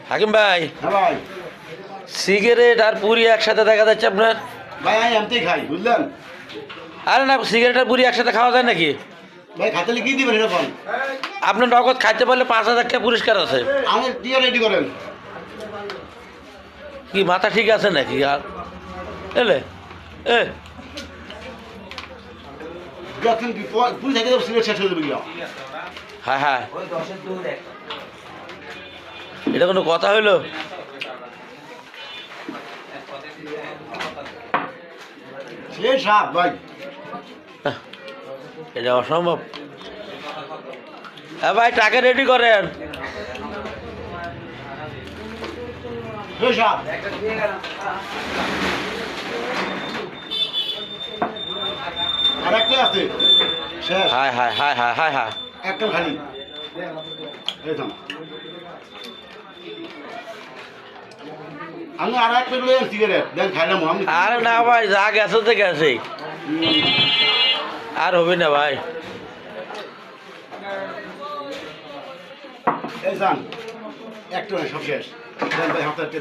হাকিম ভাই, হ্যাঁ ভাই। সিগারেট আর পুরি একসাথে দেখা যাচ্ছে আপনার। ভাই আমি এমতেই খাই বুঝলেন। আরে না, সিগারেট আর পুরি একসাথে খাওয়া যায় নাকি? ভাই খাতে কি দিবেন এটা বল। আপনার নগদ খাইতে পারলে 5,000 টাকা পুরস্কার আছে। আমি টিয়া রেডি করেন। কি মাথা ঠিক আছে নাকি? আর এলে এ যখন কি পুলিশ থেকে সিগারেট শেষ হয়ে যাবে গিয়া। হ্যাঁ হ্যাঁ, এটা কোনো কথা হইলো? সে সাপ ভাই। এটা অসম্ভব। হ্যাঁ ভাই, টাকা রেডি করেন। সে সাপ। আর একটা আছে শেষ। হায় হায় হায় হায় হায় হায়। একটা খালি এই থাম। আমি আর একটা লয়ে সিগারেট দেন খাইলাম আমি। আরে না ভাই, যা গেছে তো গেছে, আর হবে না ভাই। এই যান একটা সব শেষ। দেন ভাই হাতে